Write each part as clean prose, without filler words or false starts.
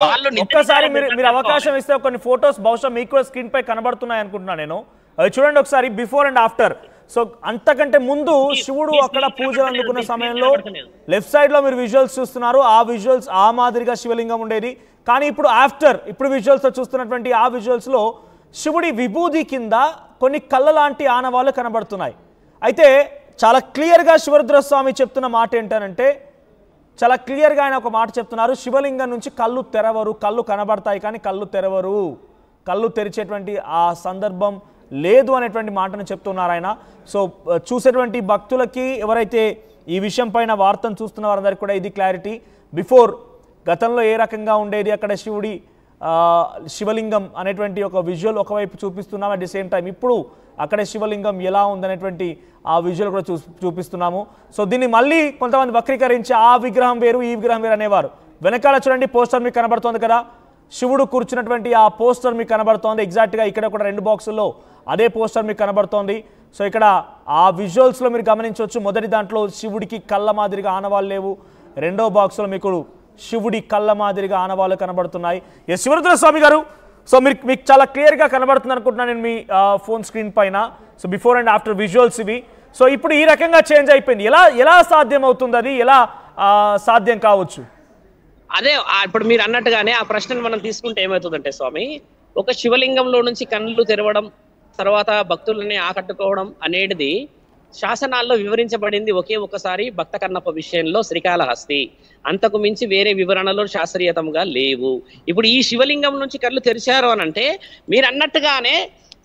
ఒక్కసారి మీరు అవకాశం ఇస్తే కొన్ని ఫొటోస్ బహుశా మీకు స్క్రీన్ పై కనబడుతున్నాయి అనుకుంటున్నా నేను. అవి చూడండి ఒకసారి, బిఫోర్ అండ్ ఆఫ్టర్. సో అంతకంటే ముందు శివుడు అక్కడ పూజలు అందుకున్న సమయంలో లెఫ్ట్ సైడ్ లో మీరు విజువల్స్ చూస్తున్నారు. ఆ విజువల్స్ ఆ మాదిరిగా శివలింగం ఉండేది. కానీ ఇప్పుడు విజువల్స్ లో చూస్తున్నటువంటి ఆ విజువల్స్ లో శివుడి విభూది కింద కొన్ని కళ్ళ లాంటి ఆనవాళ్ళు కనబడుతున్నాయి. అయితే చాలా క్లియర్గా శివరుద్రస్వామి చెప్తున్న మాట ఏంటంటే, చాలా క్లియర్గా ఆయన ఒక మాట చెప్తున్నారు, శివలింగం నుంచి కళ్ళు తెరవరు, కళ్ళు కనబడతాయి కానీ కళ్ళు తెరవరు, కళ్ళు తెరిచేటువంటి ఆ సందర్భం లేదు అనేటువంటి మాటను చెప్తున్నారు ఆయన. సో చూసేటువంటి భక్తులకి, ఎవరైతే ఈ విషయం పైన వార్తను చూస్తున్న వారందరికీ కూడా ఇది క్లారిటీ. బిఫోర్ గతంలో ఏ రకంగా ఉండేది, అక్కడ శివలింగం అనేటువంటి ఒక విజువల్ ఒకవైపు చూపిస్తున్నాం, అట్ ది సేమ్ టైం ఇప్పుడు అక్కడ శివలింగం ఎలా ఉందనేటువంటి ఆ విజువల్ కూడా చూపిస్తున్నాము. సో దీన్ని మళ్ళీ కొంతమంది వక్రీకరించి ఆ విగ్రహం వేరు ఈ విగ్రహం వేరు అనేవారు. వెనకాల చూడండి పోస్టర్ మీకు కనబడుతోంది కదా, శివుడు కూర్చున్నటువంటి ఆ పోస్టర్ మీకు కనబడుతోంది. ఎగ్జాక్ట్గా ఇక్కడ కూడా 2 బాక్సుల్లో అదే పోస్టర్ మీకు కనబడుతోంది. సో ఇక్కడ ఆ విజువల్స్లో మీరు గమనించవచ్చు, మొదటి దాంట్లో శివుడికి కళ్ళ మాదిరిగా ఆనవాళ్ళు లేవు, రెండో బాక్స్లో మీకు శివుడి కళ్ళ మాదిరిగా ఆనవాళ్ళు కనబడుతున్నాయి. ఎస్ శివరుద్రస్వామి గారు, సో మీకు చాలా క్లియర్గా కనబడుతుంది అనుకుంటున్నాను నేను మీ ఫోన్ స్క్రీన్ పైన. So before and after visuals ఇవి. సో ఇప్పుడు ఈ రకంగా చేంజ్ అయిపోయింది, ఎలా సాధ్యం అవుతుంది, అది ఎలా సాధ్యం కావచ్చు? అదే ఇప్పుడు మీరు అన్నట్టుగానే ఆ ప్రశ్నను మనం తీసుకుంటే ఏమవుతుందంటే స్వామి, ఒక శివలింగంలో నుంచి కళ్ళు తెరవడం, తర్వాత భక్తులని ఆకట్టుకోవడం అనేది శాసనాల్లో వివరించబడింది ఒకే ఒక్కసారి భక్త కన్నప్ప విషయంలో శ్రీకాళహస్తి. అంతకు మించి వేరే వివరణలు శాస్త్రీయతంగా లేవు. ఇప్పుడు ఈ శివలింగం నుంచి కళ్ళు తెరిచారు అని అంటే మీరు అన్నట్టుగానే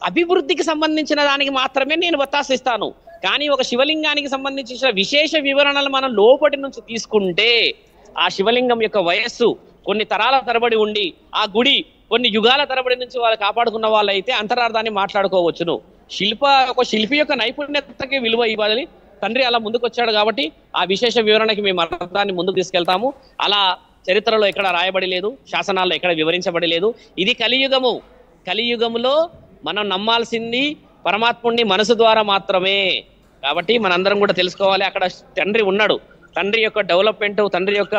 అభివృద్ధికి సంబంధించిన దానికి మాత్రమే నేను ఒత్తాసిస్తాను. కానీ ఒక శివలింగానికి సంబంధించిన విశేష వివరణలు మనం లోపటి నుంచి తీసుకుంటే ఆ శివలింగం యొక్క వయస్సు కొన్ని తరాల తరబడి ఉండి, ఆ గుడి కొన్ని యుగాల తరబడి నుంచి వాళ్ళు కాపాడుకున్న వాళ్ళైతే అంతరార్థాన్ని మాట్లాడుకోవచ్చును. ఒక శిల్పి యొక్క నైపుణ్యతకి విలువ ఇవ్వాలి. తండ్రి అలా ముందుకు వచ్చాడు కాబట్టి ఆ విశేష వివరణకి మేము అర్థాన్ని ముందుకు తీసుకెళ్తాము. అలా చరిత్రలో ఎక్కడ రాయబడి లేదు, శాసనాల్లో ఎక్కడ వివరించబడి లేదు. ఇది కలియుగము. కలియుగములో మనం నమ్మాల్సింది పరమాత్ముడిని మనసు ద్వారా మాత్రమే. కాబట్టి మనందరం కూడా తెలుసుకోవాలి, అక్కడ తండ్రి ఉన్నాడు. తండ్రి యొక్క డెవలప్మెంట్, తండ్రి యొక్క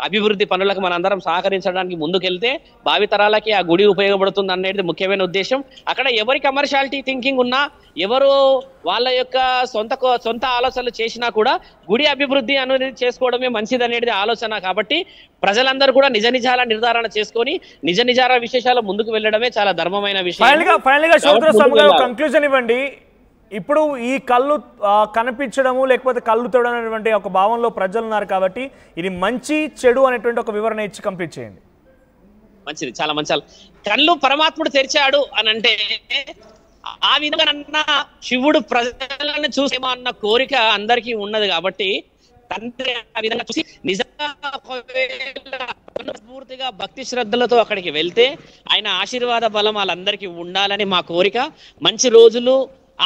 అభివృద్ధి పనులకు మనందరం సహకరించడానికి ముందుకెళ్తే భావితరాలకి ఆ గుడి ఉపయోగపడుతుంది అనేది ముఖ్యమైన ఉద్దేశం. అక్కడ ఎవరి కమర్షియాలిటీ థింకింగ్ ఉన్నా, ఎవరు వాళ్ళ యొక్క సొంత ఆలోచనలు చేసినా కూడా గుడి అభివృద్ధి అనేది చేసుకోవడమే మంచిది అనేది ఆలోచన. కాబట్టి ప్రజలందరూ కూడా నిజ నిజాల నిర్ధారణ చేసుకొని నిజ నిజాల విశేషాలు ముందుకు వెళ్ళడమే చాలా ధర్మమైన విషయం. ఫైనల్ గా శివరుద్రస్వామి గారు కంక్లూజన్ ఇవ్వండి. ఇప్పుడు ఈ కళ్ళు కనిపించడము లేకపోతే కళ్ళు తోడడం అనేటువంటి ఒక భావంలో ప్రజలు ఉన్నారు కాబట్టి ఇది మంచి చెడు అనేటువంటి ఒక వివరణ ఇచ్చి కంప్లీట్ చేయండి. మంచిది, చాలా మంచి. కళ్ళు పరమాత్ముడు తెరిచాడు అని అంటే ఆ విధంగా శివుడు ప్రజలను చూసేమో అన్న కోరిక అందరికీ ఉన్నది కాబట్టి తండ్రి ఆ విధంగా చూసి నిజంగా పూర్తిగా భక్తి శ్రద్ధలతో అక్కడికి వెళ్తే ఆయన ఆశీర్వాద బలం వాళ్ళందరికీ ఉండాలని మా కోరిక. మంచి రోజులు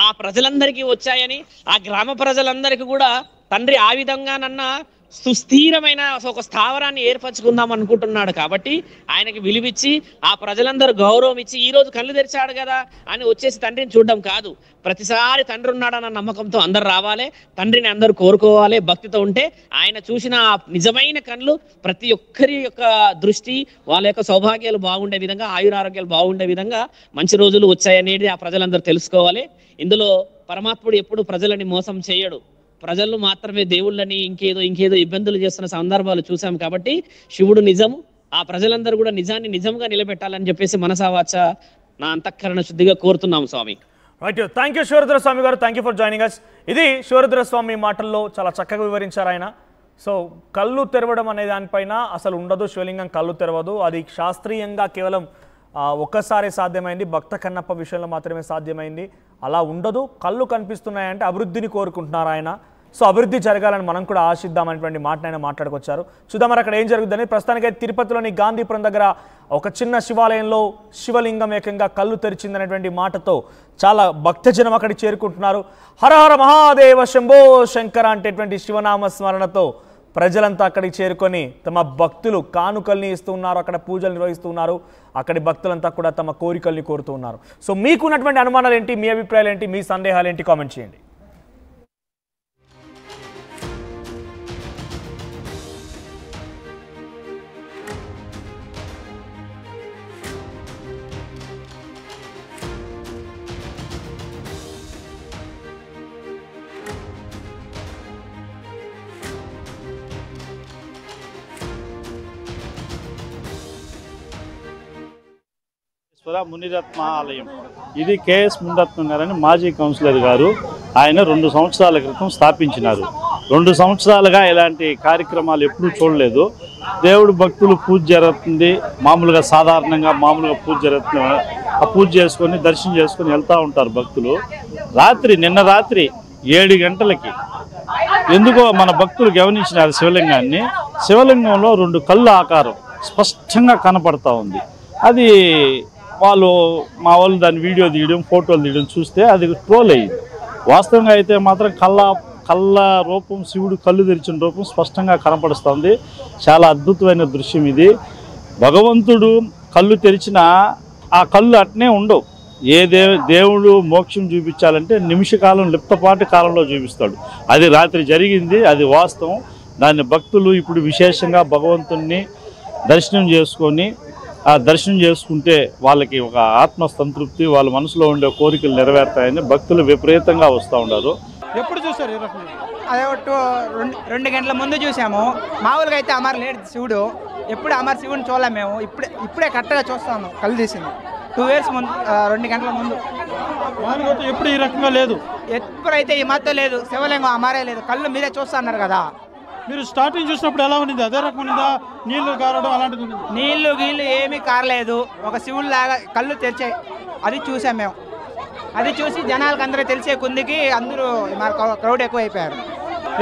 ఆ ప్రజలందరికీ వచ్చాయని, ఆ గ్రామ ప్రజలందరికీ కూడా తండ్రి ఆ విధంగానన్నా సుస్థిరమైన ఒక స్థావరాన్ని ఏర్పరచుకుందాం అనుకుంటున్నాడు. కాబట్టి ఆయనకి విలువిచ్చి ఆ ప్రజలందరూ గౌరవం ఇచ్చి ఈ రోజు కళ్ళు తెరిచాడు కదా అని వచ్చేసి తండ్రిని చూడడం కాదు. ప్రతిసారి తండ్రి ఉన్నాడన్న నమ్మకంతో అందరు రావాలి, తండ్రిని అందరూ కోరుకోవాలి. భక్తితో ఉంటే ఆయన చూసిన నిజమైన కళ్ళు ప్రతి ఒక్కరి యొక్క దృష్టి, వాళ్ళ యొక్క సౌభాగ్యాలు బాగుండే విధంగా, ఆయురారోగ్యాలు బాగుండే విధంగా మంచి రోజులు వచ్చాయనేది ఆ ప్రజలందరూ తెలుసుకోవాలి. ఇందులో పరమాత్ముడు ఎప్పుడు ప్రజలని మోసం చేయడు. ప్రజలు మాత్రమే దేవుళ్ళని ఇంకేదో ఇబ్బందులు చేస్తున్న సందర్భాలు చూసాం. కాబట్టి శివుడు నిజము, ఆ ప్రజలందరూ కూడా నిజాన్ని నిజంగా నిలబెట్టాలని చెప్పేసి మనసావాచ నా అంతఃకరణ శుద్ధిగా కోరుతున్నాం స్వామి. రైట్, థ్యాంక్ యూ శివరుద్రస్వామి గారు, thank you for joining us. ఇది శివరుద్రస్వామి మాటల్లో చాలా చక్కగా వివరించారు ఆయన. సో కళ్ళు తెరవడం అనే దానిపైన అసలు ఉండదు, శివలింగం కళ్ళు తెరవదు. అది శాస్త్రీయంగా కేవలం ఒక్కసారి సాధ్యమైంది, భక్త కన్నప్ప విషయంలో మాత్రమే సాధ్యమైంది. అలా ఉండదు. కళ్ళు కనిపిస్తున్నాయంటే అభివృద్ధిని కోరుకుంటున్నారు ఆయన. సో అభివృద్ధి జరగాలని మనం కూడా ఆశిద్దామనేటువంటి మాట ఆయన మాట్లాడుకొచ్చారు. చూద్దాం మరి అక్కడ ఏం జరుగుతుందని. ప్రస్తుతానికైతే తిరుపతిలోని గాంధీపురం దగ్గర ఒక చిన్న శివాలయంలో శివలింగం ఏకంగా కళ్ళు తెరిచిందనేటువంటి మాటతో చాలా భక్తజనం అక్కడికి చేరుకుంటున్నారు. హరహర మహాదేవ శంభో శంకర అంటేటువంటి శివనామ స్మరణతో ప్రజలంతా అక్కడికి చేరుకొని తమ భక్తులు కానుకల్ని ఇస్తూ ఉన్నారు, అక్కడ పూజలు నిర్వహిస్తూ ఉన్నారు. అక్కడి భక్తులంతా కూడా తమ కోరికల్ని కోరుతూ ఉన్నారు. సో మీకున్నటువంటి అనుమానాలు ఏంటి, మీ అభిప్రాయాలు ఏంటి, మీ సందేహాలు ఏంటి, కామెంట్ చేయండి. వెంకటేశ్వర మునిరత్న ఆలయం. ఇది కేఎస్ మునిరత్నం గారని మాజీ కౌన్సిలర్ గారు. ఆయన 2 సంవత్సరాల క్రితం స్థాపించినారు. 2 సంవత్సరాలుగా ఇలాంటి కార్యక్రమాలు ఎప్పుడూ చూడలేదు. దేవుడు భక్తులు పూజ జరుగుతుంది, మామూలుగా సాధారణంగా పూజ జరుగుతుంది. ఆ పూజ చేసుకొని దర్శనం చేసుకొని వెళ్తూ ఉంటారు భక్తులు. నిన్న రాత్రి 7 గంటలకి ఎందుకో మన భక్తులు గమనించినారు శివలింగాన్ని. శివలింగంలో 2 కళ్ళు ఆకారం స్పష్టంగా కనపడతా ఉంది. అది మా వాళ్ళు దాని వీడియో తీయడం, ఫోటోలు తీయడం చూస్తే అది ట్రోల్ అయ్యింది. వాస్తవంగా అయితే మాత్రం కళ్ళ రూపం, శివుడు కళ్ళు తెరిచిన రూపం స్పష్టంగా కనపడుస్తుంది. చాలా అద్భుతమైన దృశ్యం ఇది. భగవంతుడు కళ్ళు తెరిచిన ఆ కళ్ళు అట్నే ఉండవు. దేవుడు మోక్షం చూపించాలంటే నిమిషకాలం, లిప్తపాటి కాలంలో చూపిస్తాడు. అది రాత్రి జరిగింది, అది వాస్తవం. దాన్ని భక్తులు ఇప్పుడు విశేషంగా భగవంతుణ్ణి దర్శనం చేసుకుంటే వాళ్ళకి ఒక ఆత్మ సంతృప్తి, వాళ్ళ మనసులో ఉండే కోరికలు నెరవేరుతాయని భక్తులు విపరీతంగా వస్తూ ఉన్నారు. ఎప్పుడు చూసారు ఈ రకం? అదే 2 గంటల ముందు చూసాము. మామూలుగా అయితే అమర్ లేడు శివుడు. ఎప్పుడు అమర్ శివుని చూడలేము మేము. ఇప్పుడే కరెక్ట్గా చూస్తాము. కళ్ళు తీసింది 2 ఇయర్స్ ముందు, 2 గంటల ముందు. ఎప్పుడు ఈ రకంగా లేదు. ఎప్పుడైతే ఈ మధ్య లేదు. శివలింగం అమరే లేదు. కళ్ళు మీరే చూస్తా అన్నారు కదా. మీరు స్టార్టింగ్ చూసినప్పుడు ఎలా ఉన్నది? అదే రకం ఉన్నదా? నీళ్లు కారడం అలాంటిది? నీళ్లు ఏమీ కారలేదు. ఒక శివుడు లాగా కళ్ళు తెరిచాయి. అది చూసాం మేము. అది చూసి జనాలకు అందరూ తెలిసే కొందికి అందరూ క్రౌడ్ ఎక్కువ అయిపోయారు.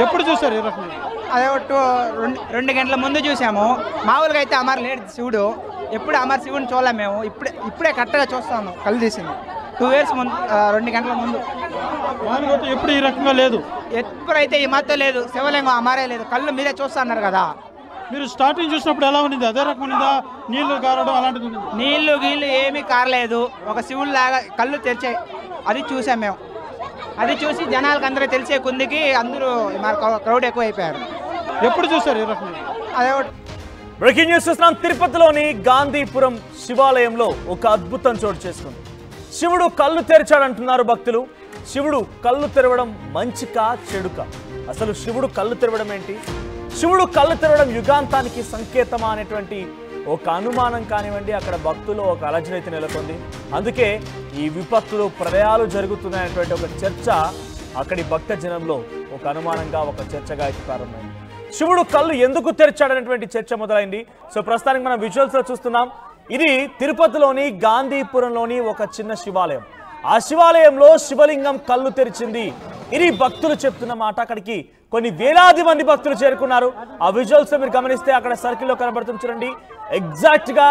ఎప్పుడు చూసారు ఈ రకం? అదే 2 గంటల ముందు చూసాము. మామూలుగా అయితే అమర్ లేడు శివుడు. ఎప్పుడు అమర్ శివుని చూడలేము మేము. ఇప్పుడే కరెక్ట్గా చూస్తాము. కళ్ళు తీసింది 2 ఇయర్స్ ముందు, 2 గంటల ముందు. ఎప్పుడు ఈ రకంగా లేదు. ఎప్పుడైతే ఈ మధ్య లేదు. శివలింగం అమరే లేదు. కళ్ళు మీరే చూస్తా అన్నారు కదా. మీరు స్టార్టింగ్ చూసినప్పుడు ఎలా ఉన్నది? అదే రకం ఉన్నదా? నీళ్లు కారడం అలాంటిది? నీళ్లు ఏమీ కారలేదు. ఒక శివుడు లాగా కళ్ళు తెరిచాయి. అది చూసాం మేము. అది చూసి జనాలకు అందరూ తెలిసే కొందికి అందరూ క్రౌడ్ ఎక్కువ అయిపోయారు. ఎప్పుడు చూసారు ఈ రకం? అదే బ్రేకింగ్ న్యూస్ చూస్తున్నాం. తిరుపతిలోని గాంధీపురం శివాలయంలో ఒక అద్భుతం చోటు చేసుకుంది. శివుడు కళ్ళు తెరిచాడంటున్నారు భక్తులు. శివుడు కళ్ళు తెరవడం మంచికా చెడుకా? అసలు శివుడు కళ్ళు తెరవడం ఏంటి? శివుడు కళ్ళు తెరవడం యుగాంతానికి సంకేతమా అనేటువంటి ఒక అనుమానం కానివ్వండి, అక్కడ భక్తులు ఒక అలజడి నెలకొంది. అందుకే ఈ విపత్తులు, ప్రళయాలు జరుగుతున్నాయనేటువంటి ఒక చర్చ అక్కడి భక్త జనంలో ఒక అనుమానంగా, ఒక చర్చగా అయితే ప్రారంభమైంది. శివుడు కళ్ళు ఎందుకు తెరిచాడనేటువంటి చర్చ మొదలైంది. సో ప్రస్తుతానికి మనం విజువల్స్లో చూస్తున్నాం. ఇది తిరుపతిలోని గాంధీపురంలోని ఒక చిన్న శివాలయం. ఆ శివాలయంలో శివలింగం కళ్ళు తెరిచింది. ఇది భక్తులు చెప్తున్న మాట. అక్కడికి కొన్ని వేలాది మంది భక్తులు చేరుకున్నారు. ఆ విజువల్స్ మీరు గమనిస్తే అక్కడ సర్కిల్లో కనబడుతుంది చూడండి. ఎగ్జాక్ట్ గా